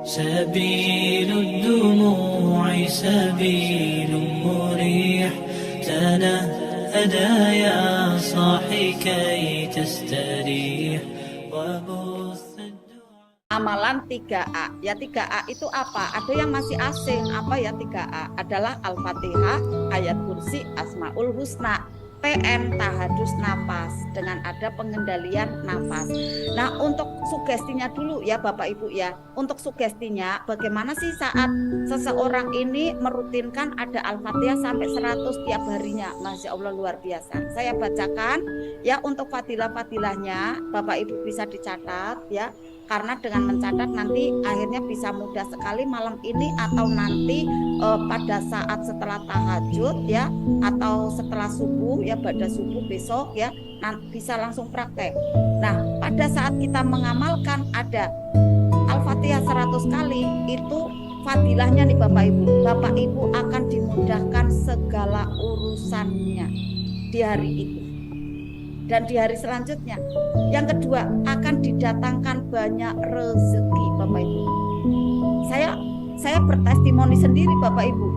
سبيل الدموع سبيل مريح تنهدى يا صاحي كي تستريح وبث Amalan 3A. Ya 3A itu apa? Ada yang masih asing. Apa ya 3A? Adalah Al-Fatihah, ayat kursi, Asmaul Husna. TN, tahadus nafas, dengan ada pengendalian nafas. Nah, untuk sugestinya dulu ya Bapak Ibu ya. Untuk sugestinya, bagaimana sih saat seseorang ini merutinkan ada Al-Fatihah sampai 100 tiap harinya? Masya Allah, luar biasa. Saya bacakan ya, untuk fadilah-fadilahnya Bapak Ibu bisa dicatat ya. Karena dengan mencatat nanti akhirnya bisa mudah sekali malam ini atau nanti pada saat setelah tahajud ya, atau setelah subuh ya, pada subuh besok ya, nanti bisa langsung praktek. Nah, pada saat kita mengamalkan ada Al-Fatihah 100 kali, itu fadilahnya nih Bapak Ibu. Bapak Ibu akan dimudahkan segala urusannya di hari itu dan di hari selanjutnya. Yang kedua, akan didatangkan banyak rezeki Bapak Ibu. Saya bertestimoni sendiri Bapak Ibu.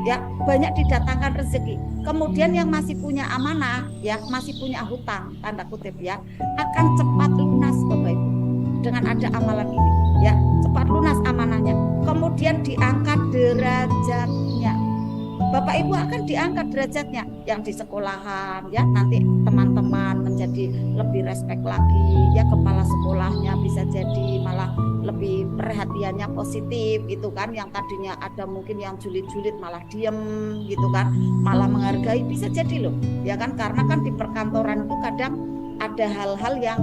Ya, banyak didatangkan rezeki. Kemudian yang masih punya amanah, ya, masih punya hutang, tanda kutip ya, akan cepat lunas Bapak Ibu. Dengan ada amalan ini, ya, cepat lunas amanahnya. Kemudian diangkat derajatnya. Bapak Ibu akan diangkat derajatnya, yang di sekolahan ya, nanti teman-teman menjadi lebih respect lagi ya, kepala sekolahnya bisa jadi malah lebih perhatiannya positif gitu kan, yang tadinya ada mungkin yang julid-julid malah diem gitu kan, malah menghargai, bisa jadi loh ya kan, karena kan di perkantoran itu kadang ada hal-hal yang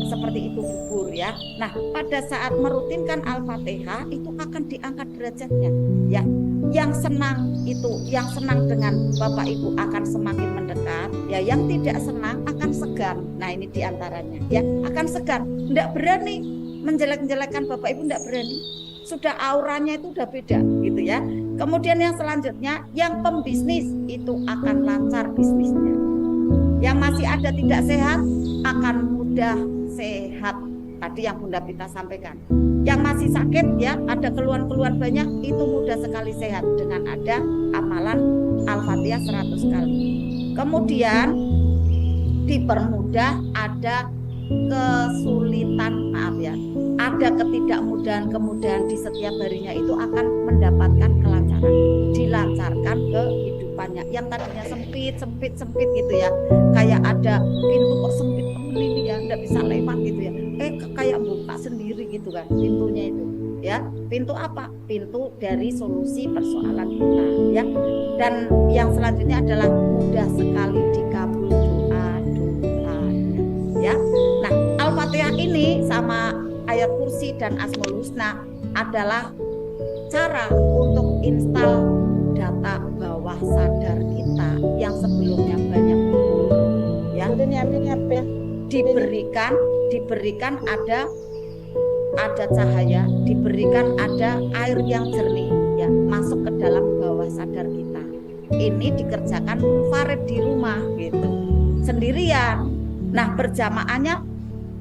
seperti itu gugur ya. Nah, pada saat merutinkan Al-Fatihah itu akan diangkat derajatnya ya. Yang senang itu, yang senang dengan Bapak Ibu akan semakin mendekat ya, yang tidak senang akan segan. Nah, ini diantaranya ya, akan segan, tidak berani menjelek-jelekan Bapak Ibu, tidak berani, sudah auranya itu udah beda gitu ya. Kemudian yang selanjutnya, yang pembisnis itu akan lancar bisnisnya. Yang masih ada tidak sehat akan mudah sehat, tadi yang Bunda Pita sampaikan. Yang masih sakit ya, ada keluhan-keluhan banyak, itu mudah sekali sehat dengan ada amalan Al-Fatihah 100 kali. Kemudian dipermudah ada kesulitan, maaf ya, ada ketidakmudahan-kemudahan di setiap harinya, itu akan mendapatkan kelancaran, dilancarkan kehidupannya. Yang tadinya sempit gitu ya, kayak ada pintu kok sempit ini ya, nggak bisa lewat gitu ya, kayak buka sendiri gitu kan pintunya itu ya. Pintu apa? Pintu dari solusi persoalan kita ya. Dan yang selanjutnya adalah mudah sekali dikabul doa-doanya ya. Nah, Al-Fatihah ini sama ayat kursi dan Asmaul Husna adalah cara untuk install data bawah sadar kita yang sebelumnya banyak ya. Diberikan ada cahaya, diberikan ada air yang jernih ya, masuk ke dalam bawah sadar kita. Ini dikerjakan munfarid di rumah gitu, sendirian. Nah, berjamaahnya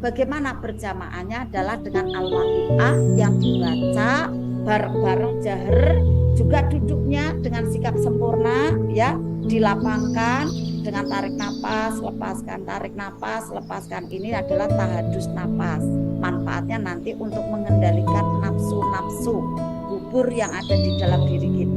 bagaimana? Berjamaahnya adalah dengan Al-Waqiah yang dibaca bareng-bareng jahar, juga duduknya dengan sikap sempurna ya, dilapangkan dengan tarik napas, lepaskan, tarik napas, lepaskan. Ini adalah tahadus napas. Manfaatnya nanti untuk mengendalikan nafsu-nafsu gugur yang ada di dalam diri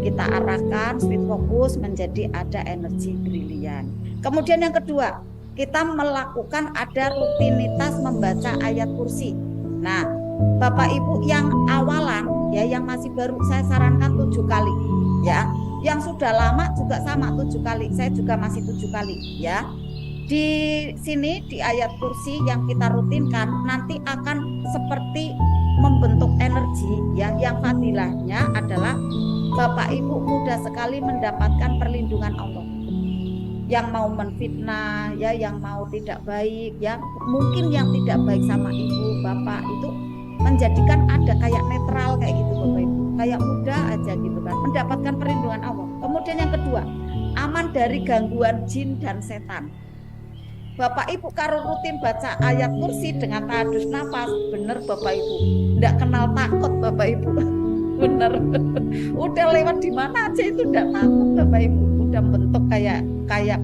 kita arahkan sweet fokus menjadi ada energi brilian. Kemudian yang kedua, kita melakukan ada rutinitas membaca ayat kursi. Nah, Bapak Ibu yang awalan ya, yang masih baru, saya sarankan 7 kali ya. Yang sudah lama juga sama 7 kali. Saya juga masih 7 kali ya. Di sini di ayat kursi yang kita rutinkan nanti akan seperti membentuk energi ya. Yang fadilahnya adalah Bapak Ibu mudah sekali mendapatkan perlindungan Allah. Yang mau menfitnah ya, yang mau tidak baik ya, mungkin yang tidak baik sama ibu bapak itu menjadikan ada kayak netral kayak gitu Bapak Ibu, kayak mudah aja gitu kan, mendapatkan perlindungan Allah. Kemudian yang kedua, aman dari gangguan jin dan setan. Bapak Ibu kalau rutin baca ayat kursi dengan tahadus nafas, bener Bapak Ibu, tidak kenal takut Bapak bener. Udah lewat di mana aja itu tidak takut Bapak Ibu. Udah bentuk kayak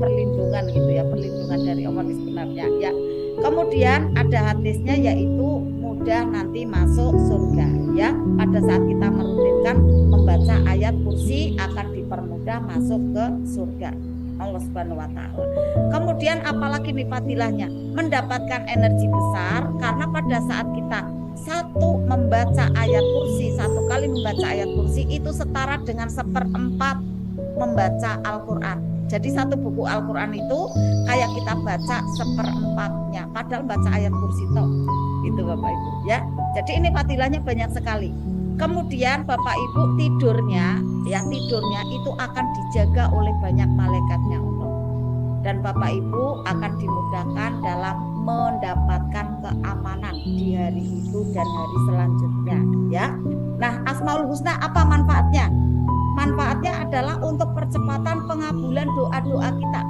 perlindungan gitu ya, perlindungan dari Allah sebenarnya ya. Kemudian ada hadisnya yaitu mudah nanti masuk surga ya. Pada saat kita merutinkan membaca ayat kursi akan dipermudah masuk ke surga Allah Subhanahu wa taala. Kemudian apalagi nih fadilahnya? Mendapatkan energi besar karena pada saat kita membaca ayat kursi, satu kali membaca ayat kursi itu setara dengan 1/4 membaca Al-Qur'an. Jadi satu buku Al-Qur'an itu kayak kita baca 1/4-nya, padahal baca ayat kursi toh. Itu Bapak Ibu ya. Jadi ini fadilahnya banyak sekali. Kemudian Bapak Ibu tidurnya itu akan dijaga oleh banyak malaikatnya Allah. Dan Bapak Ibu akan dimudahkan dalam mendapatkan keamanan di hari itu dan hari selanjutnya ya. Nah, Asmaul Husna apa manfaatnya? Manfaatnya adalah untuk percepatan pengabulan doa-doa kita.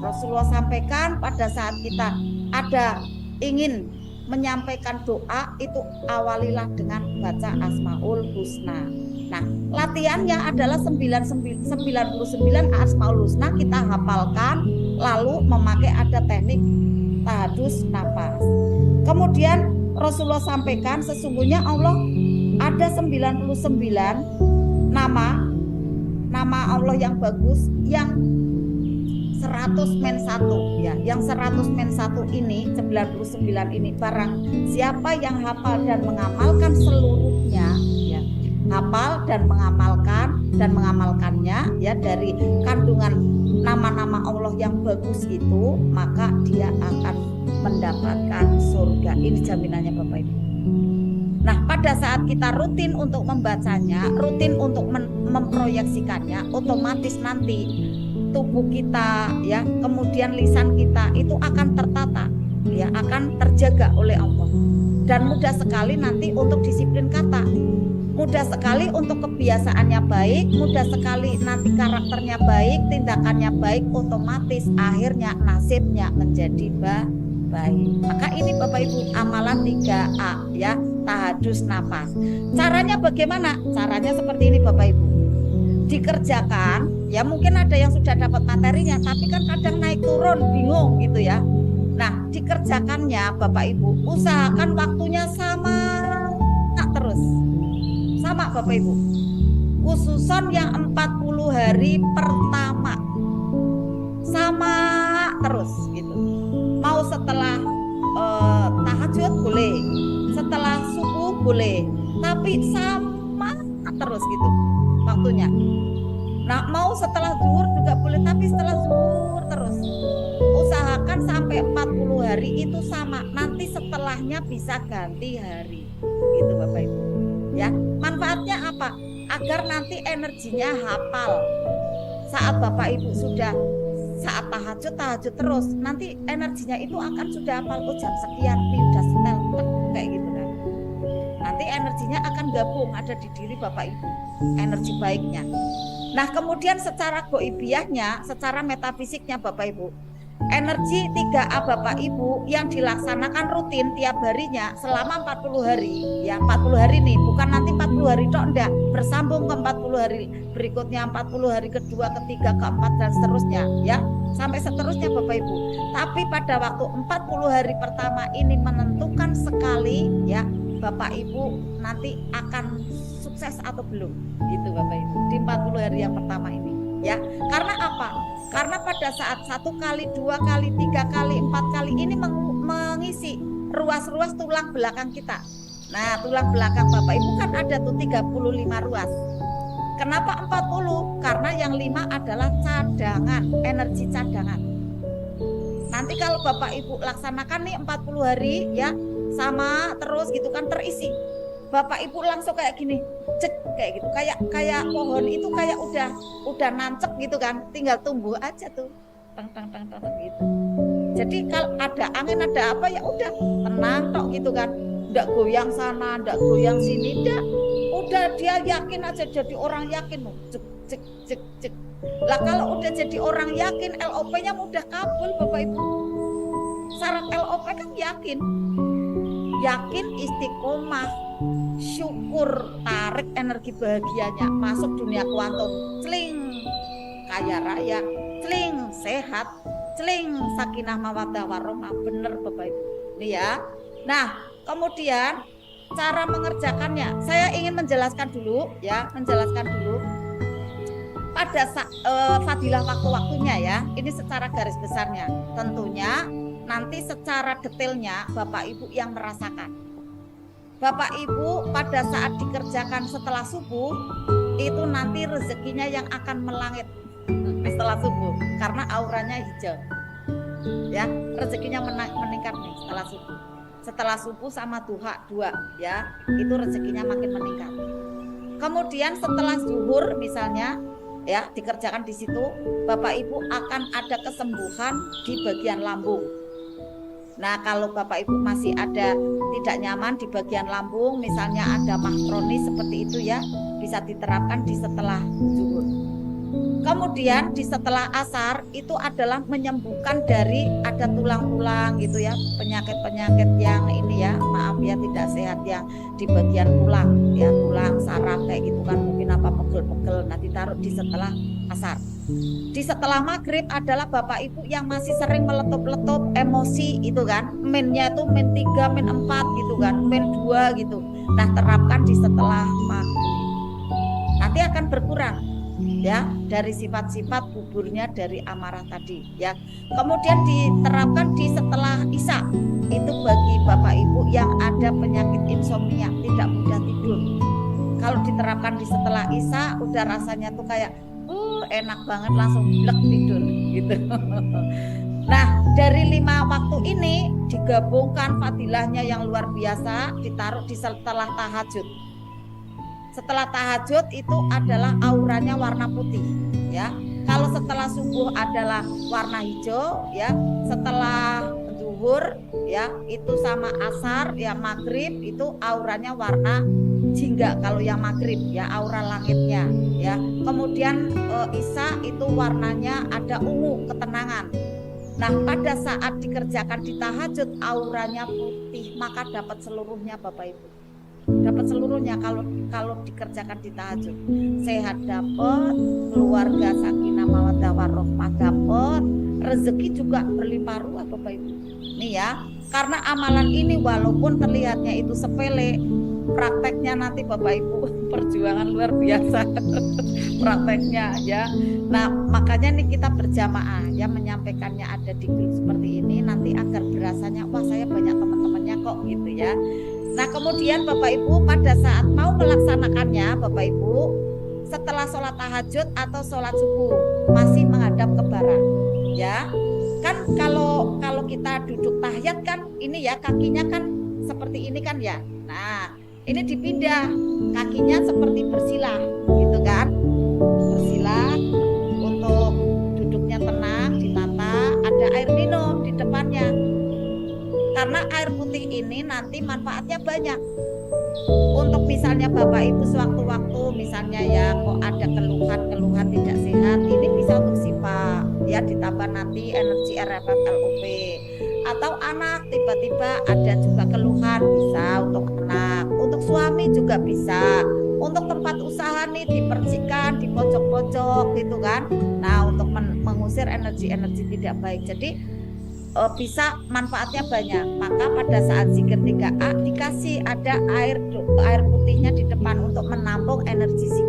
Rasulullah sampaikan pada saat kita ada ingin menyampaikan doa itu awalilah dengan baca Asmaul Husna. Nah, latihannya adalah 99 Asmaul Husna kita hafalkan, lalu memakai ada teknik tahadus nafas. Kemudian Rasulullah sampaikan sesungguhnya Allah ada 99 nama Allah yang bagus yang 100 men 1 ya. Yang 100 men 1 ini 99 ini barang siapa yang hafal dan mengamalkan seluruhnya ya. Hafal dan mengamalkannya ya dari kandungan nama-nama Allah yang bagus itu, maka dia akan mendapatkan surga. Ini jaminannya Bapak Ibu. Nah, pada saat kita rutin untuk membacanya, rutin untuk memproyeksikannya, otomatis nanti tubuh kita ya, kemudian lisan kita itu akan tertata ya, akan terjaga oleh Allah. Dan mudah sekali nanti untuk disiplin kata. Mudah sekali untuk kebiasaannya baik, mudah sekali nanti karakternya baik, tindakannya baik, otomatis akhirnya nasibnya menjadi baik. Maka ini Bapak Ibu amalan 3A ya, tahadus nafas. Caranya bagaimana? Caranya seperti ini Bapak Ibu. Dikerjakan, ya mungkin ada yang sudah dapat materinya, tapi kan kadang naik turun bingung gitu ya. Nah, dikerjakannya Bapak Ibu, usahakan waktunya sama terus. Sama Bapak Ibu. Khususon yang 40 hari pertama. Sama terus gitu. Mau setelah tahajud boleh, setelah subuh boleh, tapi sama terus gitu waktunya. Nah, mau setelah zuhur juga boleh, tapi setelah zuhur terus. Usahakan sampai 40 hari itu sama. Nanti setelahnya bisa ganti hari. Gitu Bapak Ibu. Ya, manfaatnya apa? Agar nanti energinya hafal. Saat Bapak Ibu sudah saat tahajud terus, nanti energinya itu akan sudah hafal. Oh, jam sekian nih udah setel kayak gitu kan. Nanti energinya akan gabung ada di diri Bapak Ibu. Energi baiknya. Nah, kemudian secara goibiyahnya, secara metafisiknya Bapak Ibu, energi 3A Bapak Ibu yang dilaksanakan rutin tiap harinya selama 40 hari. Ya, 40 hari nih, bukan nanti 40 hari tok enggak, bersambung ke 40 hari berikutnya, 40 hari kedua, ketiga, keempat dan seterusnya ya. Sampai seterusnya Bapak Ibu. Tapi pada waktu 40 hari pertama ini menentukan sekali ya, Bapak Ibu nanti akan sukses atau belum gitu Bapak Ibu di 40 hari yang pertama ini ya. Karena apa? Karena pada saat 1 kali, 2 kali, 3 kali, 4 kali ini mengisi ruas-ruas tulang belakang kita. Nah, tulang belakang Bapak Ibu kan ada tuh 35 ruas. Kenapa 40? Karena yang 5 adalah cadangan, energi cadangan. Nanti kalau Bapak Ibu laksanakan nih 40 hari ya, sama terus gitu kan terisi. Bapak Ibu langsung kayak gini, cek kayak gitu, kayak pohon itu kayak udah nancep gitu kan, tinggal tumbuh aja tuh, tang gitu. Jadi kalau ada angin ada apa ya udah tenang tok gitu kan, ndak goyang sana, ndak goyang sini, ndak. Udah dia yakin aja jadi orang yakin, cek. Lah kalau udah jadi orang yakin, LOP-nya mudah kabul Bapak Ibu. Syarat LOP kan yakin istiqomah. syukur, tarik energi bahagianya masuk dunia kuantum, celing kaya raya, celing sehat, celing sakinah mawaddah warahmah. Bener Bapak Ibu nih ya. Nah kemudian cara mengerjakannya saya ingin menjelaskan dulu ya, pada fadilah waktu-waktunya ya. Ini secara garis besarnya. Tentunya nanti secara detailnya Bapak Ibu yang merasakan. Bapak Ibu pada saat dikerjakan setelah subuh itu nanti rezekinya yang akan melangit setelah subuh karena auranya hijau. Ya, rezekinya meningkat nih setelah subuh sama duha 2 ya, itu rezekinya makin meningkat. Kemudian setelah zuhur misalnya ya dikerjakan di situ, Bapak Ibu akan ada kesembuhan di bagian lambung. Nah kalau Bapak Ibu masih ada tidak nyaman di bagian lambung, misalnya ada mah kronis seperti itu ya, bisa diterapkan di setelah zuhur. Kemudian di setelah asar itu adalah menyembuhkan dari ada tulang-tulang gitu ya, penyakit-penyakit yang ini ya, maaf ya tidak sehat yang di bagian tulang ya, tulang saraf kayak gitu kan, mungkin apa pegel-pegel, nanti taruh di setelah asar. Di setelah maghrib adalah Bapak Ibu yang masih sering meletup-letup emosi itu kan, mennya itu men 3, men 4 gitu kan, men 2 gitu. Nah terapkan di setelah maghrib, nanti akan berkurang ya dari sifat-sifat guburnya dari amarah tadi ya. Kemudian diterapkan di setelah isya, itu bagi Bapak Ibu yang ada penyakit insomnia, tidak mudah tidur. Kalau diterapkan di setelah isya udah rasanya tuh kayak enak banget, langsung blek tidur gitu. Nah dari 5 waktu ini digabungkan fadilahnya yang luar biasa, ditaruh di setelah tahajud. Setelah tahajud itu adalah auranya warna putih ya. Kalau setelah subuh adalah warna hijau ya. Setelah zuhur ya itu sama asar ya, maghrib itu auranya warna jingga kalau yang maghrib ya, aura langitnya ya. Kemudian isya itu warnanya ada ungu, ketenangan. Nah pada saat dikerjakan di tahajud auranya putih, maka dapat seluruhnya Bapak Ibu. Dapat seluruhnya kalau dikerjakan di tahajud. Sehat dapat, keluarga sakinah mawaddah warahmah dapat, rezeki juga berlimpah ruah Bapak Ibu. Nih ya, karena amalan ini walaupun terlihatnya itu sepele, prakteknya nanti Bapak Ibu perjuangan luar biasa prakteknya ya. Nah makanya nih kita berjamaah ya menyampaikannya ada di grup seperti ini, nanti agar berasanya wah saya banyak teman-temannya kok gitu ya. Nah kemudian Bapak Ibu pada saat mau melaksanakannya Bapak Ibu setelah sholat tahajud atau sholat subuh masih menghadap ke barat ya. Kan kalau kita duduk tahiyat kan ini ya kakinya kan seperti ini kan ya. Nah ini dipindah kakinya seperti bersila gitu kan, bersila untuk duduknya tenang, ditata, ada air minum di depannya. Karena air putih ini nanti manfaatnya banyak. Untuk misalnya Bapak Ibu sewaktu-waktu misalnya ya kok ada keluhan tidak sehat, ini bisa untuk sipa ya, ditambah nanti energi RFF LOP. Atau anak tiba-tiba ada juga keluhan, bisa untuk anak, untuk suami juga bisa, untuk tempat usaha nih dipercikan di pojok-pojok gitu kan. Nah untuk mengusir energi-energi tidak baik. Jadi bisa manfaatnya banyak. Maka pada saat zikir 3A dikasih ada air putihnya di depan untuk menampung energi zikir